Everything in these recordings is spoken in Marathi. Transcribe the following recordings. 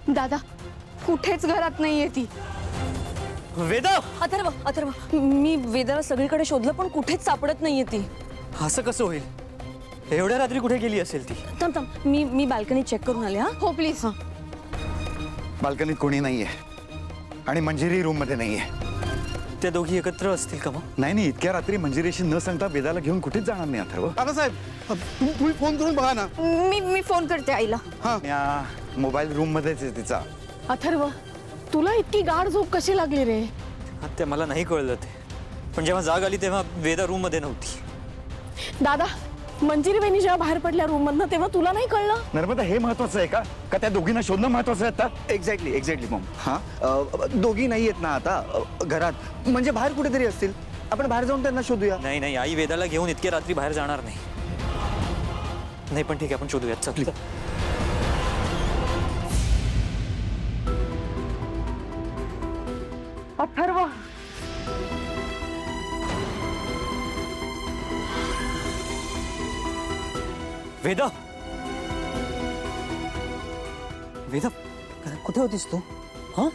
दादा कुठेच घरात नाहीये ती। वेदा, अथर्व अथर्व, मी वेदाला सगळीकडे शोधलं पण कुठेच सापडत नाहीये ती। असं कसं होईल? एवढ्या रात्री कुठे गेली असेल ती? थांब थांब, मी बाल्कनी चेक करून आले। हा हो प्लीज। बाल्कनीत कोणी नाहीये आणि मंजिरी रूम मध्ये नाहीये। त्या दोघी एकत्र असतील का मग? नाही, इतक्या रात्री मंजिरीशी न सांगता वेदाला घेऊन कुठेच जाणार नाही अथर्व। दादासाहेब, तुम्ही फोन करून बघा ना। मी फोन करते आईला। या मोबाईल रूम मध्येच आहे तिचा। अथर्व, तुला इतकी गाढ झोप कशी लागली रे? ते मला नाही कळलं ते, पण जेव्हा जाग आली तेव्हा वेदा रूम मध्ये नव्हती। दादा, मंजिरी बहिणी जेव्हा बाहेर पडल्या रूम मधनं तेव्हा तुला नाही कळलं? नर्मदा, हे महत्वाचं आहे का त्या दोघींना शोधणं महत्वाचं आहे आता? Exactly Maugham. दोघी नाही आहेत ना आता घरात, म्हणजे बाहेर कुठेतरी असतील। आपण बाहेर जाऊन त्यांना शोधूया। नाही, आई वेदाला घेऊन इतक्या रात्री बाहेर जाणार नाही। नाही पण ठीक आहे, आपण शोधूयात, चल। अथर्व, वेदा, वेदा, कुठे होतीस तू? हा,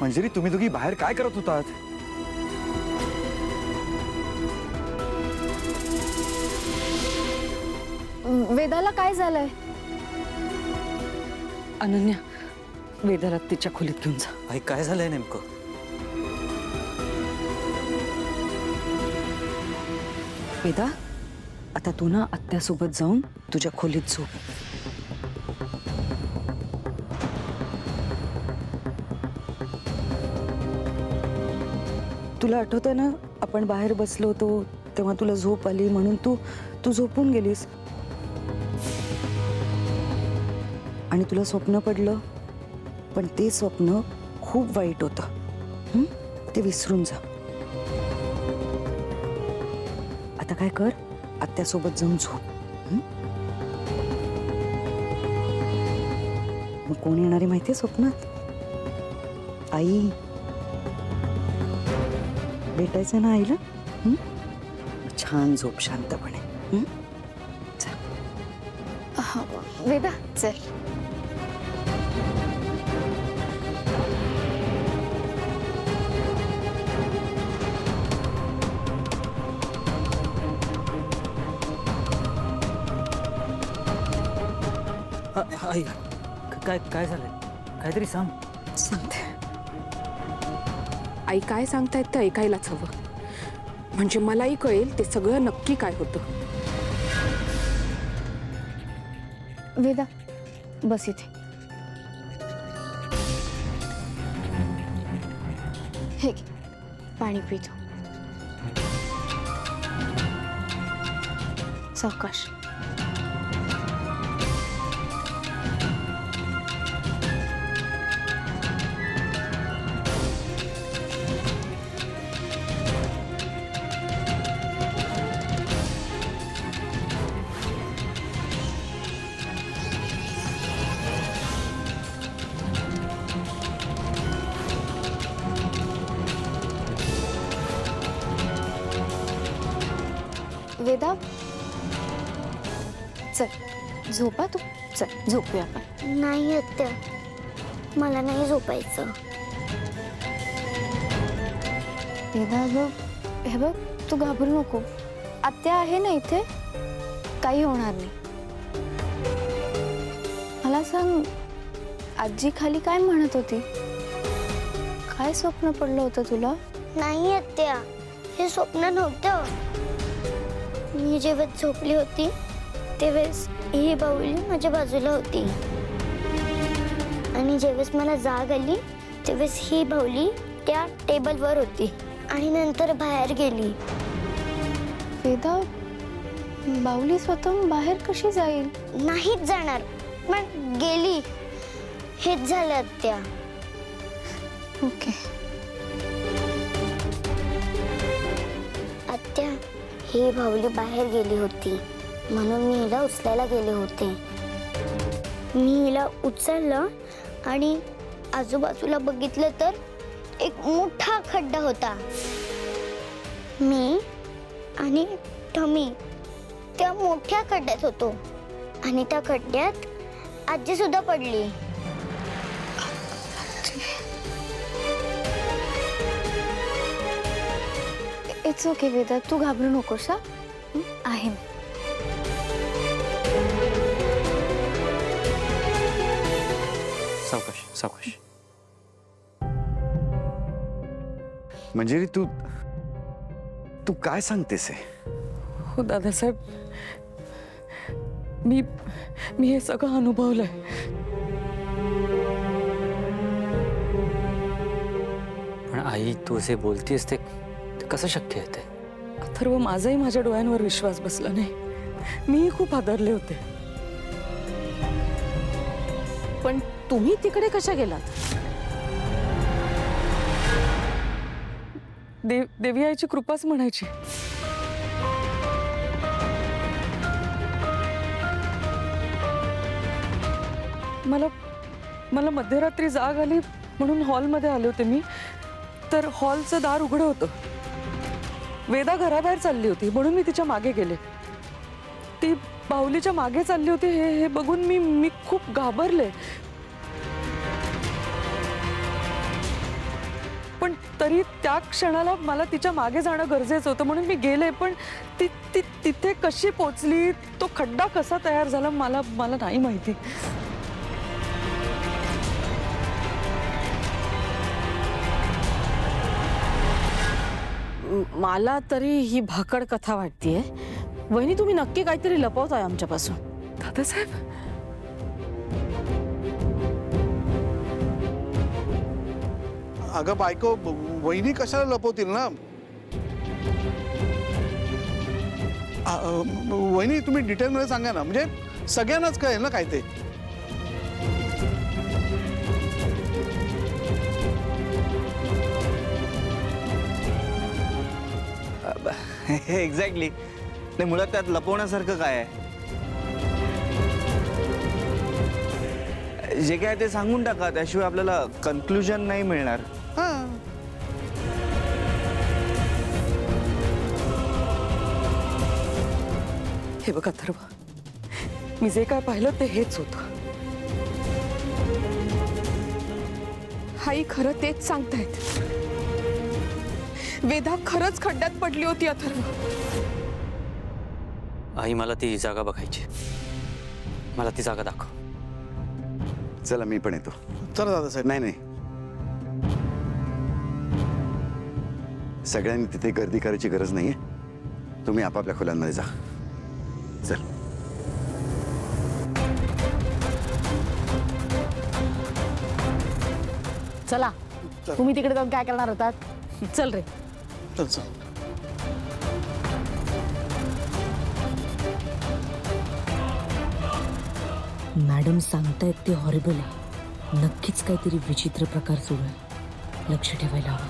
मंजिरी, तुम्ही दोघी बाहेर काय करत होतात? वेदाला काय झालंय? अनन्या, वेदाला तिच्या खोलीत घेऊन जा। भाई काय झालंय नेमकं? वेदा, आता तू ना आत्यासोबत जाऊन तुझ्या खोलीत झोप। तुला आठवतं ना, आपण बाहेर बसलो होतो तेव्हा तुला झोप आली म्हणून तू झोपून गेलीस आणि तुला स्वप्न पडलं, पण ते स्वप्न खूप वाईट होतं। ते विसरून जा। आता काय कर, आत्यासोबत जाऊन झोप। मग कोण येणारे माहितीये स्वप्नात? आई। भेटायचं ना आईला? छान झोप शांतपणे। चल। वेदा चल। आई, काय झालंय? काहीतरी सांग। सांगते। आई काय सांगतायत ते ऐकायलाच हवं, म्हणजे मलाही कळेल ते सगळं नक्की काय होतं। वेदा बस इथे। हे घे, पाणी पितो। सावकाश। वेदा चल, झोपा तू। चल झोपूया आपण। नाही आत्या, मला नाही झोपायचं। वेदा बघ, हे बघ, तू घाबरू नको। आत्या आहे ना इथे, काही होणार नाही। मला सांग, आजी खाली काय म्हणत होती? काय स्वप्न पडलं होतं तुला? नाही आत्या, हे स्वप्न नव्हतं। मी जेव्हा झोपली होती तेव्हाच ही बाहुली माझ्या बाजूला होती आणि जेव्हा मला जाग आली तेव्हाच ही बाहुली त्या टेबलवर होती आणि नंतर बाहेर गेली। वेदा, बाहुली स्वतःहून बाहेर कशी जाईल? नाहीच जाणार, पण गेली। हेच झालं आत्या। ओके। आत्या, ही बाहुली बाहेर गेली होती म्हणून मी हिला उचलायला गेले होते। मी हिला उचललं आणि आजूबाजूला बघितलं तर एक मोठा खड्डा होता। मी आणि टमी त्या मोठ्या खड्ड्यात होतो आणि त्या खड्ड्यात आजी सुद्धा पडली। इट्स ओके वेदा, तू घाबरू नकोस. हा आहे मी. सावकाश सावकाश. मंजिरी तू तू काय सांगतेस आहे? हो दादासाहेब, मी हे सगळं अनुभवलंय. पण आई, तू जे बोलतेस ते कसं शक्य आहे ते? अथर्व, माझाही माझ्या डोळ्यांवर विश्वास बसला नाही. मीही खूप हादरले होते. पण तुम्ही तिकडे कशा गेलात? देवी आईची कृपाच म्हणायची. मला मध्यरात्री जाग आली म्हणून हॉलमध्ये आले होते मी. तर हॉलचं दार उघडं होतं. वेदा घराबाहेर चालली होती म्हणून मी तिच्या मागे गेले. ती बाहुलीच्या मागे चालली होती हे बघून मी खूप घाबरले. पण तरी त्या क्षणाला मला तिच्या मागे जाणं गरजेचं होतं म्हणून मी गेले. पण ती तिथे कशी पोचली, तो खड्डा कसा तयार झाला मला नाही माहिती. मला तरी ही भाकड कथा वाटतेय. वहिनी, तुम्ही नक्की काहीतरी लपवताय आमच्यापासून. दादासाहेब, अगं बायको, वहिनी कशाला लपवतील ना? वहिनी तुम्ही डिटेलमध्ये सांगा ना, म्हणजे सगळ्यांनाच कळेल ना काय ते. एक्झॅक्टली. नाही, मुळात त्यात लपवण्यासारखं काय आहे? जे काय ते सांगून टाका, त्याशिवाय आपल्याला कन्क्लुजन नाही मिळणार. हां, हे बघ अथर्व, मी जे काय पाहिलं ते हेच होतं. आई खरं तेच सांगतायत. वेदा खरंच खड्ड्यात पडली होती अथर्व. आई, मला ती जागा बघायची. मला ती जागा दाखव. चला मी पण येतो. चला दादासाहेब. नाही, सगळ्यांनी तिथे गर्दी करायची गरज नाहीये. तुम्ही आपापल्या खोल्यांमध्ये जा. चल. चला, तुम्ही तिकडे जाऊन काय करणार होतात? चल रे. चल चल. मॅडम सांगतायत ते हॉरिबल आहे. नक्कीच काहीतरी विचित्र प्रकार सुरू आहे. लक्ष ठेवायला हवं.